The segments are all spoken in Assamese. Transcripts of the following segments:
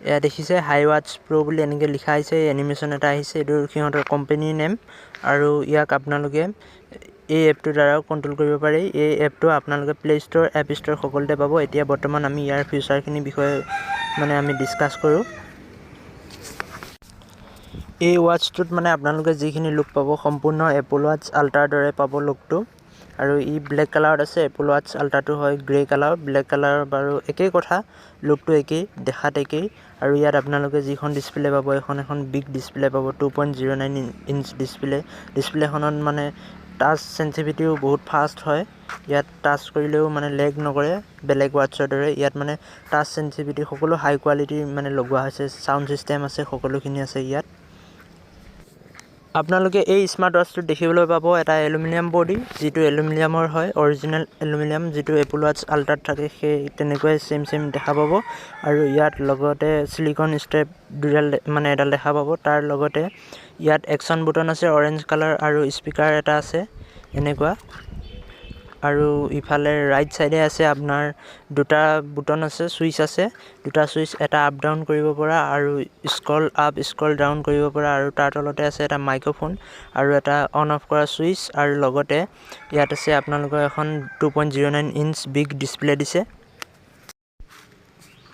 এয়া দেখিছে হাই ৱাটছ প্ৰ' বুলি এনেকৈ লিখা আহিছে এনিমেশ্যন এটা আহিছে এইটো সিহঁতৰ কোম্পানীৰ নেম আৰু ইয়াক আপোনালোকে এই এপটোৰ দ্বাৰাও কণ্ট্ৰল কৰিব পাৰি এই এপটো আপোনালোকে প্লে ষ্ট'ৰ এপ ষ্ট'ৰ সকলোতে পাব এতিয়া বৰ্তমান আমি ইয়াৰ ফিচাৰখিনিৰ বিষয়ে মানে আমি ডিছকাছ কৰোঁ এই ৱাটচটোত মানে আপোনালোকে যিখিনি লুক পাব সম্পূৰ্ণ এপল ৱাটচ আল্ট্ৰাৰ দৰে পাব লুকটো আৰু ই ব্লেক কালাৰত আছে এপল ৱাটচ আল্ট্ৰাটো হয় গ্ৰে কালাৰ ব্লেক কালাৰ বাৰু একেই কথা লুকটো একেই দেখাত একেই আৰু ইয়াত আপোনালোকে যিখন ডিছপ্লে পাব এখন বিগ ডিছপ্লে পাব 2.09 ইঞ্চ ডিছপ্লেখনত মানে টাচ সেন্সিটিভিটিও বহুত ফাষ্ট হয় ইয়াত টাচ কৰিলেও মানে লেগ নকৰে বেলেগ ৱাটচৰ দৰে ইয়াত মানে টাচ সেন্সিটিভিটি সকলো হাই কোৱালিটিৰ মানে লগোৱা হৈছে সাউন্ড সিস্টেম আছে সকলোখিনি আছে ইয়াত আপোনালোকে এই স্মাৰ্ট ৱাটচটো দেখিবলৈ পাব এটা এলুমিনিয়াম বডি যেটো এলুমিনিয়ামৰ হয় অৰিজিনেল এলুমিনিয়াম যেটো এপল ৱাটচ আল্ট্ৰাত থাকে সেই তেনেকৈ সেম দেখা পাব আৰু ইয়াত লগতে সিলিকন ষ্ট্ৰেপ দুডাল মানে এডাল দেখা পাব তাৰ লগতে ইয়াত একশন বুটন আছে অৰেঞ্জ কালাৰ আৰু স্পিকাৰ এটা আছে এনেকুৱা আৰু ইফালে ৰাইট সাইডে আছে আপোনাৰ দুটা বুটন আছে সুইচ আছে দুটা সুইচ এটা আপ ডাউন কৰিব পৰা আৰু স্ক্ৰল আপ স্ক্ৰল ডাউন কৰিব পৰা আৰু তাৰ তলতে আছে এটা মাইক্ৰোফোন আৰু এটা অন অফ কৰা সুইচ আৰু লগতে ইয়াত আছে আপোনালোকৰ এখন 2.09 ইঞ্চ বিগ ডিসপ্লে দিছে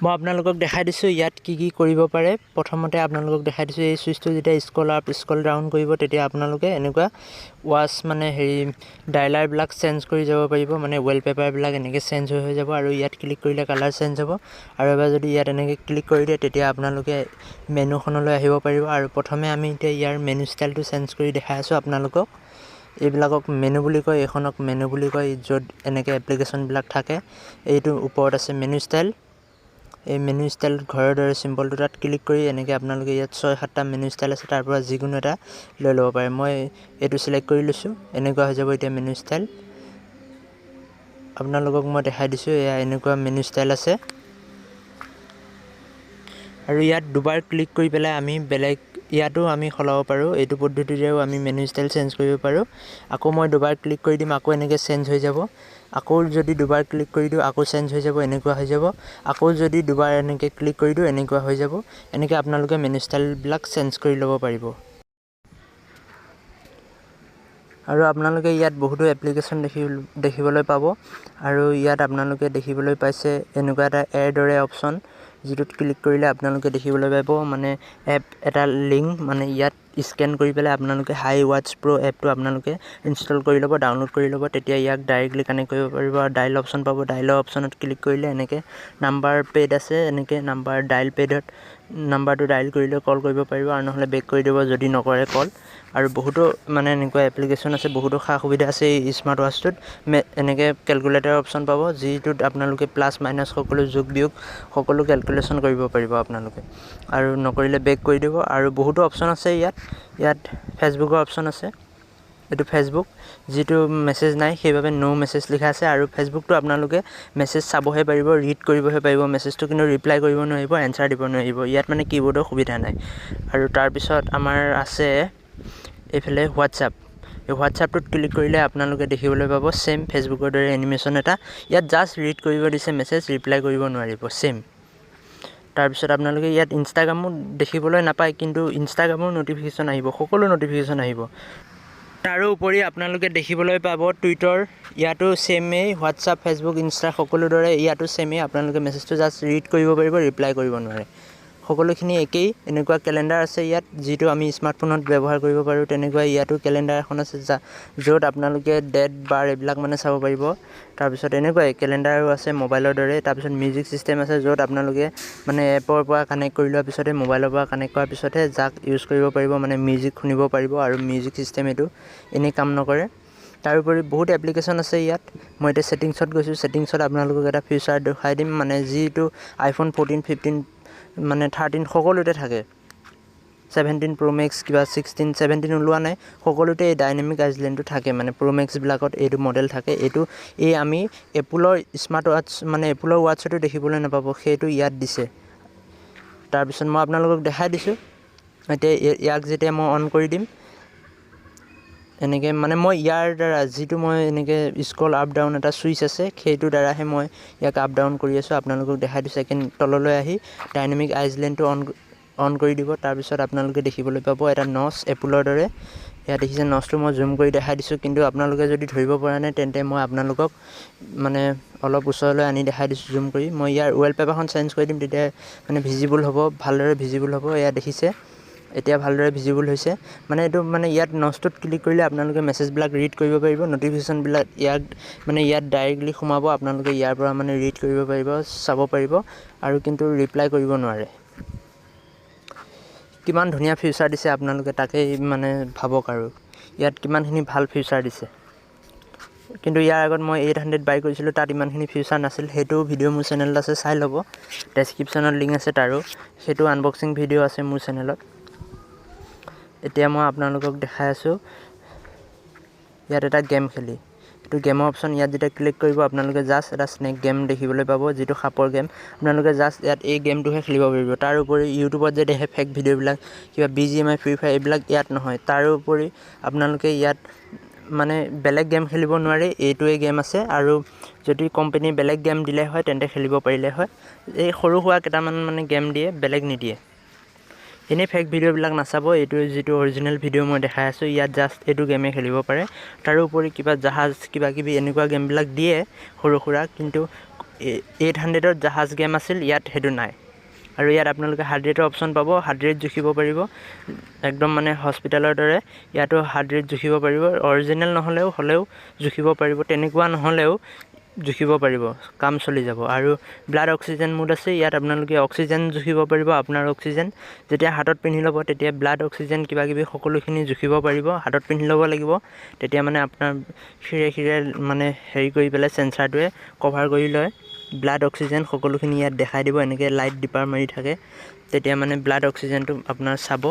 মই আপোনালোকক দেখাই দিছো ইয়াত কি কৰিব পাৰে প্ৰথমতে আপোনালোকক দেখাই দিছো এই সুইচটো যেতিয়া স্ক্ৰল আপ স্ক্ৰল ডাউন কৰিব তেতিয়া আপোনালোকে এনেকুৱা ৱাচ মানে হেৰি ডায়লাৰ বিলাক চেঞ্জ কৰি যাব পাৰিব মানে ৱালপেপাৰ বিলাক এনেকৈ চেঞ্জ হৈ যাব আৰু ইয়াত ক্লিক কৰিলে কালাৰ চেঞ্জ হ'ব আৰু এবাৰ যদি ইয়াত এনেকৈ ক্লিক কৰি দিয়ে তেতিয়া আপোনালোকে মেনুখনলৈ আহিব পাৰিব আৰু প্ৰথমে আমি এতিয়া ইয়াৰ মেনু ষ্টাইলটো চেঞ্জ কৰি দেখাই আছো আপোনালোকক এইবিলাকক মেনু বুলি কয় এখনক মেনু বুলি কয় য'ত এনেকৈ এপ্লিকেশন বিলাক থাকে এইটো ওপৰত আছে মেনু ষ্টাইল এই মেনু ষ্টাইল ঘৰৰ দৰে সিম্বলটো তাত ক্লিক কৰি এনেকৈ আপোনালোকে ইয়াত 6-7টা মেনু ষ্টাইল আছে তাৰ পৰা যিকোনো এটা লৈ ল'ব পাৰে মই এইটো সিলেক্ট কৰি লৈছো এনেকুৱা হৈ যাব এতিয়া মেনু ষ্টাইল আপোনালোকক মই দেখাই দিছো এয়া এনেকুৱা মেনু ষ্টাইল আছে আৰু ইয়াত দুবাৰ ক্লিক কৰি পেলাই আমি বেলেগ ইয়াতো আমি খলাব পাৰো এইটো পদ্ধতিৰেও আমি মেনু ষ্টাইল চেঞ্জ কৰিব পাৰো আকৌ মই দুবাৰ ক্লিক কৰি দিম আকৌ এনেকৈ চেঞ্জ হৈ যাব আকৌ যদি দুবাৰ ক্লিক কৰি দিও আকৌ চেঞ্জ হৈ যাব এনেকুৱা হৈ যাব আকৌ যদি দুবাৰ এনেকৈ ক্লিক কৰি দিও এনেকুৱা হৈ যাব এনেকৈ আপোনালোকে মেনু ষ্টাইল বিলাক চেঞ্জ কৰি ল'ব পাৰিব আৰু আপোনালোকে ইয়াত বহুতো এপ্লিকেশন দেখিবলৈ পাব আৰু ইয়াত আপোনালোকে দেখিবলৈ পাইছে এনেকুৱা এটা এৰ দৰে অপচন যেটোত ক্লিক কৰিলে আপোনালোকে দেখিবলৈ পাব মানে এপ এটা লিংক মানে ইয়াত স্ক্যান কৰি পেলাই আপোনালোকে হাই ৱাটচ প্ৰ এপটো আপোনালোকে ইনষ্টল কৰি ল'ব ডাউনলোড কৰি ল'ব তেতিয়া ইয়াক ডাইৰেক্টলি কানেক্ট কৰিব পাৰিব আৰু ডায়াল অপচন পাব ডায়ালৰ অপচনত ক্লিক কৰিলে এনেকৈ নাম্বাৰ পেড আছে এনেকৈ নাম্বাৰ ডায়াল পেডত নাম্বাৰটো ডায়াল কৰিলে কল কৰিব পাৰিব আৰু নহলে বেক কৰি দিব যদি নকৰে কল আৰু বহুতো মানে এনেকুৱা এপ্লিকেশন আছে বহুতো খা সুবিধা আছে এই স্মাৰ্ট ৱাচটোত এনেকৈ ক্যালকুলেটৰ অপচন পাব যিটোত আপোনালোকে প্লাস মাইনাস সকলো যোগ বিয়োগ সকলো ক্যালকুলেশন কৰিব পাৰিব আপোনালোকে আৰু নকৰিলে বেক কৰি দিব আৰু বহুতো অপচন আছে ইয়াত ফেসবুকৰ অপচন আছে এটো ফেসবুক যেটো মেসেজ নাই সেইভাবে নো মেসেজ লিখা আছে আৰু ফেসবুকটো আপোনালোকে মেসেজ চাবহে পাৰিব ৰিড কৰিবহে পাৰিব মেসেজটো কিন্তু ৰিপ্লাই কৰিব নোৱাৰিব এনসাৰ দিব নোৱাৰিব ইয়াত মানে কিবোৰ্ডৰ সুবিধা নাই আৰু তাৰ পিছত আমাৰ আছে এফালে হোৱাটসঅ্যাপ এই হোৱাটসঅ্যাপটোত ক্লিক কৰিলে আপোনালোকে দেখিবলৈ পাব সেম ফেসবুকৰ দৰে এনিমেশন এটা ইয়াত জাস্ট ৰিড কৰিব দিছে মেসেজ ৰিপ্লাই কৰিব নোৱাৰিব সেম তাৰ পিছত আপোনালোকে ইয়াত ইনষ্টাগ্ৰামো দেখিবলৈ নাপায় কিন্তু ইনষ্টাগ্ৰামৰ নটিফিকেশন আহিব সকলো নটিফিকেশন আহিব তাৰো উপৰি আপোনালোকে দেখিবলৈ পাব টুইটাৰ ইয়াতো সেমই হোৱাটসঅ্যাপ ফেসবুক ইনষ্টা সকলো দৰে ইয়াতো সেমই আপোনালোকে মেসেজটো জাস্ট ৰিড কৰিব পাৰিব ৰিপ্লাই কৰিব নোৱাৰে সকলোখিনি একেই এনেকুৱা ক্যালেন্ডাৰ আছে ইয়াত যেটো আমি স্মাৰ্টফোনত ব্যৱহাৰ কৰিব পাৰো তেনেকুৱা ইয়াতো ক্যালেন্ডাৰ এখন আছে য'ত আপোনালোকে ডেট বাৰ এইবিলাক মানে চাব পাৰিব তাৰ পিছত এনেকুৱাই ক্যালেন্ডাৰো আছে মোবাইলৰ দৰে তাৰ পিছত মিউজিক সিস্টেম আছে য'ত আপোনালোকে মানে এপৰ পৰা কানেক্ট কৰি লোৱাৰ পিছতে মোবাইলৰ পৰা কানেক্ট কৰাৰ পিছতে যাক ইউজ কৰিব পাৰিব মানে মিউজিক শুনিব পাৰিব আৰু মিউজিক সিস্টেম এটো এনে কাম নকৰে তাৰ উপৰি বহুত এপ্লিকেশন আছে ইয়াত মই এটা সেটিংছত গৈছো সেটিংছত আপোনালোকক এটা ফিচাৰ দেখাই দিম মানে যেটো আইফোন 14 15 মানে 13 সকলোতে থাকে 17 Pro Max কিবা 16 17 ওলোৱা নাই সকলোতে এই ডাইনামিক আইল্যান্ডটো থাকে মানে Pro Max বিলাকত এইটো মডেল থাকে এইটো এই আমি এপলৰ স্মাৰ্ট ৱাচ মানে এপলৰ ৱাচটো দেখিবলৈ নাপাব সেইটো ইয়াত দিছে তাৰ পিছত মই আপোনালোকক দেখাই দিছো এতিয়া ইয়াক যেতিয়া মই অন কৰি দিম এনেকৈ মানে মই ইয়াৰ দ্বাৰা যিটো মই এনেকৈ স্ক্ৰল আপ ডাউন এটা চুইচ আছে সেইটোৰ দ্বাৰাহে মই ইয়াক আপ ডাউন কৰি আছোঁ। আপোনালোকক দেখাই দিছোঁ। ছেকেণ্ড তললৈ আহি ডাইনামিক আইছলেণ্ডটো অন কৰি দিব। তাৰপিছত আপোনালোকে দেখিবলৈ পাব এটা নচ এপলৰ দৰে। ইয়াত দেখিছে নচটো মই জুম কৰি দেখাই দিছোঁ, কিন্তু আপোনালোকে যদি ধৰিব পৰা নাই তেন্তে মই আপোনালোকক মানে অলপ ওচৰলৈ আনি দেখাই দিছোঁ জুম কৰি। মই ইয়াৰ ৱালপেপাৰখন চেঞ্জ কৰি দিম, তেতিয়া মানে ভিজিবল হ'ব, ভালদৰে ভিজিবল হ'ব। এয়া দেখিছে এতিয়া ভালদৰে ভিজিবল হৈছে। মানে এইটো মানে ইয়াত নচটোত ক্লিক কৰিলে আপোনালোকে মেছেজবিলাক ৰিড কৰিব পাৰিব, ন'টিফিকেশ্যনবিলাক ইয়াত ডাইৰেক্টলি সোমাব। আপোনালোকে ইয়াৰ পৰা মানে ৰিড কৰিব পাৰিব, চাব পাৰিব, আৰু কিন্তু ৰিপ্লাই কৰিব নোৱাৰে। কিমান ধুনীয়া ফিচাৰ দিছে আপোনালোকে তাকেই মানে ভাবক, আৰু ইয়াত কিমানখিনি ভাল ফিচাৰ দিছে। কিন্তু ইয়াৰ আগত মই 800 বাই কৰিছিলোঁ, তাত ইমানখিনি ফিচাৰ নাছিল। সেইটো ভিডিঅ' মোৰ চেনেলত আছে, চাই ল'ব। ডেছক্ৰিপশ্যনত লিংক আছে তাৰো, সেইটো আনবক্সিং ভিডিঅ' আছে মোৰ চেনেলত। এতিয়া মই আপোনালোকক দেখাই আছোঁ ইয়াত এটা গেম খেলি। এইটো গেমৰ অপশ্যন, ইয়াত যেতিয়া ক্লিক কৰিব আপোনালোকে জাষ্ট এটা স্নেক গেম দেখিবলৈ পাব, যিটো সাপৰ গেম। আপোনালোকে জাষ্ট ইয়াত এই গেমটোহে খেলিব পাৰিব। তাৰোপৰি ইউটিউবত যে দেখে ফেক ভিডিঅ'বিলাক, কিবা BGMI ফ্ৰী ফায়াৰ, এইবিলাক ইয়াত নহয়। তাৰোপৰি আপোনালোকে ইয়াত মানে বেলেগ গেম খেলিব নোৱাৰি, এইটোৱে গেম আছে। আৰু যদি কোম্পানী বেলেগ গেম দিলে হয় তেন্তে খেলিব পাৰিলে হয়। এই সৰু সুৰা কেইটামান মানে গেম দিয়ে, বেলেগ নিদিয়ে। এনেই ফেক ভিডিঅ'বিলাক নাচাব। এইটো যিটো অৰিজিনেল ভিডিঅ' মই দেখাই আছোঁ, ইয়াত জাষ্ট এইটো গেমে খেলিব পাৰে। তাৰোপৰি কিবা জাহাজ কিবা কিবি এনেকুৱা গেমবিলাক দিয়ে সৰু সুৰা, কিন্তু 800ত জাহাজ গেম আছিল, ইয়াত সেইটো নাই। আৰু ইয়াত আপোনালোকে হাৰ্ট ৰেটৰ অপশ্যন পাব, হাৰ্ট ৰেট জুখিব পাৰিব, একদম মানে হস্পিটেলৰ দৰে। ইয়াতো হাৰ্ট ৰেট জুখিব পাৰিব, অৰিজিনেল হ'লেও জুখিব পাৰিব, তেনেকুৱা নহ'লেও জুখিব পাৰিব, কাম চলি যাব। আৰু ব্লাড অক্সিজেন মোড আছে, ইয়াত আপোনালোকে অক্সিজেন জুখিব পাৰিব। আপোনাৰ অক্সিজেন যেতিয়া হাতত পিন্ধি ল'ব, তেতিয়া ব্লাড অক্সিজেন কিবাকিবি সকলোখিনি জুখিব পাৰিব। হাতত পিন্ধি ল'ব লাগিব, তেতিয়া মানে আপোনাৰ শিৰে মানে হেৰি কৰি পেলাই চেঞ্চাৰটোৱে কভাৰ কৰি লয়। ব্লাড অক্সিজেন সকলোখিনি ইয়াত দেখাই দিব। এনেকৈ লাইট ডিপাৰ মাৰি থাকে, তেতিয়া মানে ব্লাড অক্সিজেনটো আপোনাৰ চাব।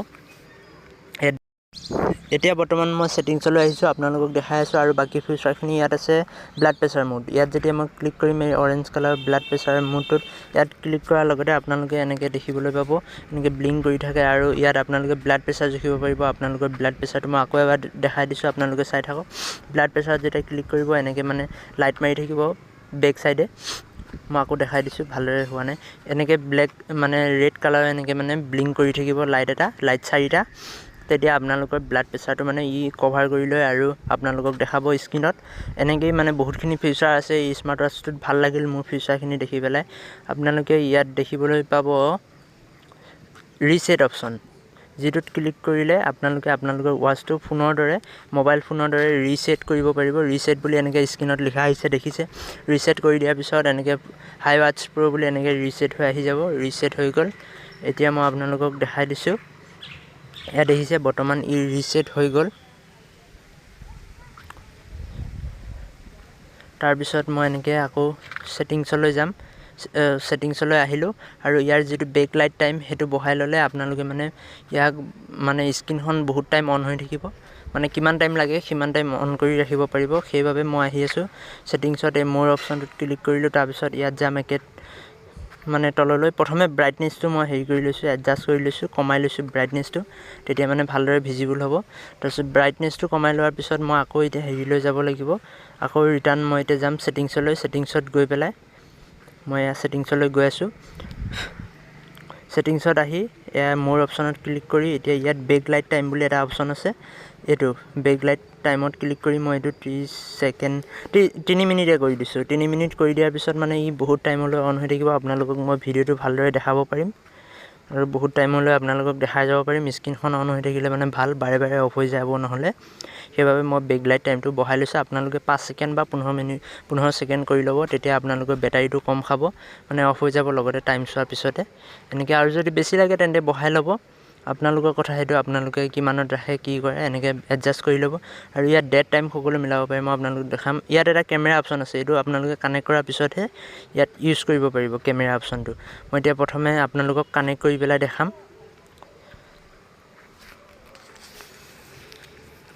এতিয়া বৰ্তমান মই ছেটিংছলৈ আহিছোঁ, আপোনালোকক দেখাই আছোঁ। আৰু বাকী ফিচাৰখিনি ইয়াত আছে। ব্লাড প্ৰেছাৰ মোড, ইয়াত যেতিয়া মই ক্লিক কৰিম এই অৰেঞ্জ কালাৰ ব্লাড প্ৰেছাৰ মোডটোত, ইয়াত ক্লিক কৰাৰ লগতে আপোনালোকে এনেকৈ দেখিবলৈ পাব, এনেকৈ ব্লিংক কৰি থাকে। আৰু ইয়াত আপোনালোকে ব্লাড প্ৰেছাৰ জুখিব পাৰিব। আপোনালোকৰ ব্লাড প্ৰেছাৰটো মই আকৌ এবাৰ দেখাই দিছোঁ, আপোনালোকে চাই থাকক। ব্লাড প্ৰেছাৰত যেতিয়া ক্লিক কৰিব এনেকৈ মানে লাইট মাৰি থাকিব বেক চাইডে। মই আকৌ দেখাই দিছোঁ, ভালদৰে হোৱা নাই। এনেকৈ ব্লেক মানে ৰেড কালাৰ এনেকৈ মানে ব্লিংক কৰি থাকিব লাইট 4টা। তেতিয়া আপোনালোকৰ ব্লাড প্ৰেছাৰটো মানে কভাৰ কৰি লয় আৰু আপোনালোকক দেখাব স্ক্ৰীনত। এনেকৈয়ে মানে বহুতখিনি ফিচাৰ আছে এই স্মাৰ্ট ৱাটচটোত। ভাল লাগিল মোৰ ফিচাৰখিনি দেখি পেলাই। আপোনালোকে ইয়াত দেখিবলৈ পাব ৰিছেট অপশ্যন, যিটোত ক্লিক কৰিলে আপোনালোকে আপোনালোকৰ ৱাটচটো মোবাইল ফোনৰ দৰে ৰিছেট কৰিব পাৰিব। ৰিছেট বুলি এনেকৈ স্ক্ৰীনত লিখা আহিছে, দেখিছে। ৰিছেট কৰি দিয়াৰ পিছত এনেকৈ হাই ৱাটচ প্ৰ' বুলি এনেকৈ ৰিছেট হৈ আহি যাব। ৰিছেট হৈ গ'ল। এতিয়া মই আপোনালোকক দেখাই দিছোঁ, ইয়াত দেখিছে বৰ্তমান ৰিছেট হৈ গ'ল। তাৰপিছত মই এনেকৈ আকৌ ছেটিংছলৈ যাম। ছেটিংছলৈ আহিলোঁ, আৰু ইয়াৰ যিটো বেক লাইট টাইম সেইটো বঢ়াই ল'লে আপোনালোকে মানে ইয়াক মানে স্ক্ৰীনখন বহুত টাইম অন হৈ থাকিব। মানে কিমান টাইম লাগে সিমান টাইম অন কৰি ৰাখিব পাৰিব। সেইবাবে মই আহি আছোঁ ছেটিংছত, এই মোৰ অপশ্যনটোত ক্লিক কৰিলোঁ। তাৰপিছত ইয়াত যাম মানে তললৈ। প্ৰথমে ব্ৰাইটনেছটো মই হেৰি কৰি লৈছোঁ, এডজাষ্ট কৰি লৈছোঁ, কমাই লৈছোঁ ব্ৰাইটনেছটো, তেতিয়া মানে ভালদৰে ভিজিবল হ'ব। তাৰপিছত ব্ৰাইটনেছটো কমাই লোৱাৰ পিছত মই আকৌ এতিয়া হেৰিলৈ যাব লাগিব। আকৌ ৰিটাৰ্ণ মই এতিয়া যাম ছেটিংছলৈ। ছেটিংছত গৈ পেলাই মই এয়া ছেটিংছলৈ গৈ আছোঁ। ছেটিংছত আহি এয়া মোৰ অপশ্যনত ক্লিক কৰি এতিয়া ইয়াত বেক লাইট টাইম বুলি এটা অপশ্যন আছে। এইটো বেক লাইট টাইমত ক্লিক কৰি মই এইটো 3 মিনিটে কৰি দিছোঁ। 3 মিনিট কৰি দিয়াৰ পিছত মানে বহুত টাইমলৈ অন হৈ থাকিব। আপোনালোকক মই ভিডিঅ'টো ভালদৰে দেখাব পাৰিম, আৰু বহুত টাইমলৈ আপোনালোকক দেখাই যাব পাৰিম। স্ক্ৰীনখন অন হৈ থাকিলে মানে ভাল, বাৰে বাৰে অফ হৈ যাব নহ'লে। সেইবাবে মই বেক লাইট টাইমটো বঢ়াই লৈছোঁ। আপোনালোকে 5 ছেকেণ্ড বা 15 ছেকেণ্ড কৰি ল'ব, তেতিয়া আপোনালোকৰ বেটাৰীটো কম খাব, মানে অফ হৈ যাব লগতে টাইম চোৱাৰ পিছতে। এনেকৈ আৰু যদি বেছি লাগে তেন্তে বঢ়াই ল'ব, আপোনালোকৰ কথা সেইটো। আপোনালোকে কিমানত ৰাখে কি কৰে এনেকৈ এডজাষ্ট কৰি ল'ব। আৰু ইয়াত ডেট টাইম সকলো মিলাব পাৰে, মই আপোনালোকক দেখাম। ইয়াত এটা কেমেৰা অপশ্যন আছে, এইটো আপোনালোকে কানেক্ট কৰাৰ পিছতহে ইয়াত ইউজ কৰিব পাৰিব কেমেৰা অপশ্যনটো। মই এতিয়া প্ৰথমে আপোনালোকক কানেক্ট কৰি পেলাই দেখাম।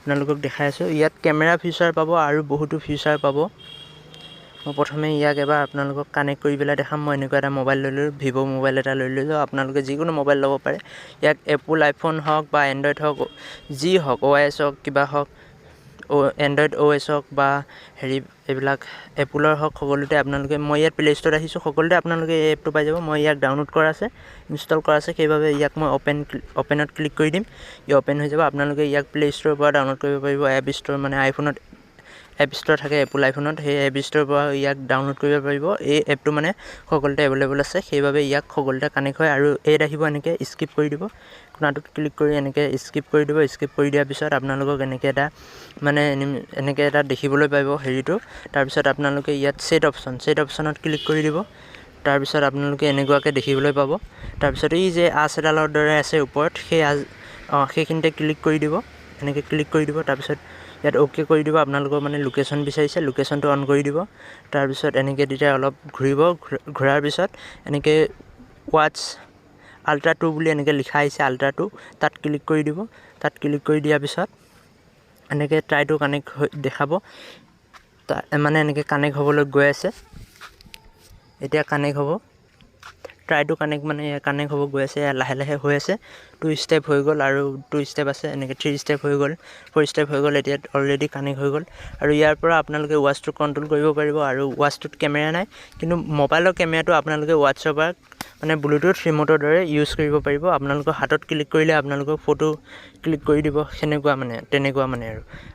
আপোনালোকক দেখাই আছোঁ, ইয়াত কেমেৰা ফিচাৰ পাব আৰু বহুতো ফিচাৰ পাব। মই প্ৰথমে ইয়াক এবাৰ আপোনালোকক কানেক্ট কৰি পেলাই দেখাম। মই এনেকুৱা এটা মোবাইল লৈ ল'লোঁ, ভিভ' মোবাইল এটা লৈ ল'লোঁ। আপোনালোকে যিকোনো মোবাইল ল'ব পাৰে। ইয়াক এপল আইফোন হওক বা এণ্ড্ৰইড হওক, যি হওক, OS হওক, কিবা হওক, এণ্ড্ৰইড OS হওক বা এইবিলাক এপলৰ হওক সকলোতে আপোনালোকে মই ইয়াত প্লে' ষ্ট'ৰত ৰাখিছোঁ সকলোতে আপোনালোকে এই এপটো পাই যাব মই ইয়াক ডাউনলোড কৰা আছে ইনষ্টল কৰা আছে সেইবাবে ইয়াক মই অ'পেনত ক্লিক কৰি দিম ই অ'পেন হৈ যাব আপোনালোকে ইয়াক প্লে' ষ্ট'ৰৰ পৰা ডাউনলোড কৰিব পাৰিব এপ ষ্ট'ৰ মানে আইফোনত এপ ষ্ট'ৰ থাকে এপল আইফোনত সেই এপ ষ্ট'ৰৰ পৰা ইয়াক ডাউনলোড কৰিব পাৰিব এই এপটো মানে সকলোতে এভেইলেবল আছে সেইবাবে ইয়াক সকলোতে কানেক্ট হয় আৰু এইত আহিব এনেকৈ স্কিপ কৰি দিব কোণাটোত ক্লিক কৰি এনেকৈ স্কিপ কৰি দিব স্কিপ কৰি দিয়াৰ পিছত আপোনালোকক এনেকৈ এটা মানে এনেকৈ এটা দেখিবলৈ পাব তাৰপিছত আপোনালোকে ইয়াত ছেট অপশ্যনত ক্লিক কৰি দিব তাৰপিছত আপোনালোকে এনেকুৱাকৈ দেখিবলৈ পাব তাৰপিছত এই যে আঁচ এডালৰ দৰে আছে ওপৰত সেইখিনিতে ক্লিক কৰি দিব এনেকৈ ক্লিক কৰি দিব তাৰপিছত ইয়াত অ'কে কৰি দিব আপোনালোকৰ মানে লোকেশ্যন বিচাৰিছে লোকেশ্যনটো অন কৰি দিব তাৰপিছত এনেকৈ তেতিয়া অলপ ঘূৰিব ঘূৰাৰ পিছত এনেকৈ ৱাটছ আল্ট্ৰা 2 বুলি এনেকৈ লিখা আহিছে আল্ট্ৰা 2 তাত ক্লিক কৰি দিব তাত ক্লিক কৰি দিয়াৰ পিছত এনেকৈ ট্ৰাইটো কানেক্ট দেখাব মানে এনেকৈ কানেক্ট হ'বলৈ গৈ আছে এতিয়া কানেক্ট হ'ব ট্ৰাইটো কানেক্ট হ'ব গৈ আছে লাহে লাহে হৈ আছে 2 ষ্টেপ হৈ গ'ল আৰু 2 ষ্টেপ আছে এনেকৈ 3 ষ্টেপ হৈ গ'ল 4 ষ্টেপ হৈ গ'ল এতিয়া অলৰেডি কানেক্ট হৈ গ'ল আৰু ইয়াৰ পৰা আপোনালোকে ৱাটছটো কণ্ট্ৰল কৰিব পাৰিব আৰু ৱাটছটোত কেমেৰা নাই কিন্তু মোবাইলৰ কেমেৰাটো আপোনালোকে ৱাটছৰ পৰা মানে ব্লুটুথ ৰিম'টৰ দৰে ইউজ কৰিব পাৰিব আপোনালোকৰ হাতত ক্লিক কৰিলে আপোনালোকৰ ফটো ক্লিক কৰি দিব তেনেকুৱা মানে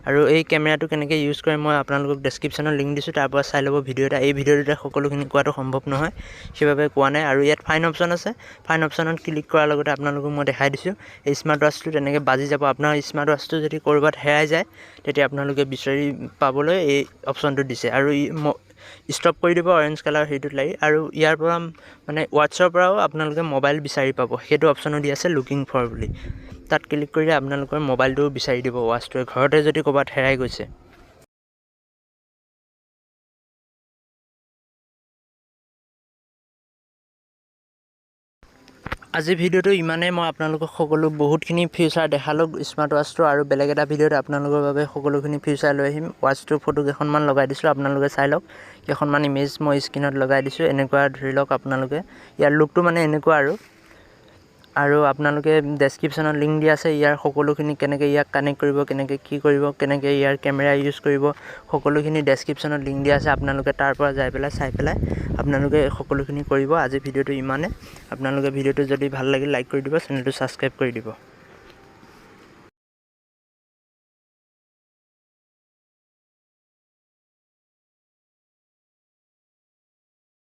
আৰু এই কেমেৰাটো কেনেকৈ ইউজ কৰে মই আপোনালোকক ডেছক্ৰিপশ্যনত লিংক দিছোঁ তাৰ পৰা চাই ল'ব ভিডিঅ' এটা এই ভিডিঅ'টোতে সকলোখিনি কোৱাটো সম্ভৱ নহয় সেইবাবে কোৱা নাই আৰু ইয়াত ফাইন অপশ্যন আছে ফাইন অপশ্যনত ক্লিক কৰাৰ লগতে আপোনালোকক মই দেখাই দিছোঁ এই স্মাৰ্ট ৱাটচটো তেনেকৈ বাজি যাব আপোনাৰ স্মাৰ্ট ৱাটচটো যদি ক'ৰবাত হেৰাই যায় তেতিয়া আপোনালোকে বিচাৰি পাবলৈ এই অপশ্যনটো দিছে আৰু ষ্টপ কৰি দিব অৰেঞ্জ কালাৰ সেইটোত লাগি আৰু ইয়াৰ পৰা মানে ৱাটছৰ পৰাও আপোনালোকে মোবাইল বিচাৰি পাব সেইটো অপশ্যনো দি আছে লুকিং ফৰ বুলি তাত ক্লিক কৰিলে আপোনালোকৰ মোবাইলটো বিচাৰি দিব ৱাটছটোৱে ঘৰতে যদি ক'ৰবাত হেৰাই গৈছে আজি ভিডিঅ'টো ইমানেই মই আপোনালোকক বহুতখিনি ফিচাৰ দেখালোঁ স্মাৰ্ট ৱাটচটো আৰু বেলেগ এটা ভিডিঅ'ত আপোনালোকৰ বাবে সকলোখিনি ফিচাৰ লৈ আহিম ৱাটচটোৰ ফটো কেইখনমান লগাই দিছোঁ আপোনালোকে চাই লওক কেইখনমান ইমেজ মই স্ক্ৰীণত লগাই দিছোঁ এনেকুৱা ধৰি লওক আপোনালোকে ইয়াৰ লুকটো মানে এনেকুৱা আৰু আপোনালোকে ডেছক্ৰিপশ্যনত লিংক দিয়া আছে ইয়াৰ সকলোখিনি কেনেকৈ ইয়াক কানেক্ট কৰিব কেনেকৈ কি কৰিব কেনেকৈ ইয়াৰ কেমেৰা ইউজ কৰিব সকলোখিনি ডেছক্ৰিপশ্যনত লিংক দিয়া আছে আপোনালোকে তাৰ পৰা যাই পেলাই চাই পেলাই আপোনালোকে সকলোখিনি কৰিব আজি ভিডিঅ'টো ইমানে আপোনালোকে ভিডিঅ'টো যদি ভাল লাগিল লাইক কৰি দিব চেনেলটো ছাবস্ক্ৰাইব কৰি দিব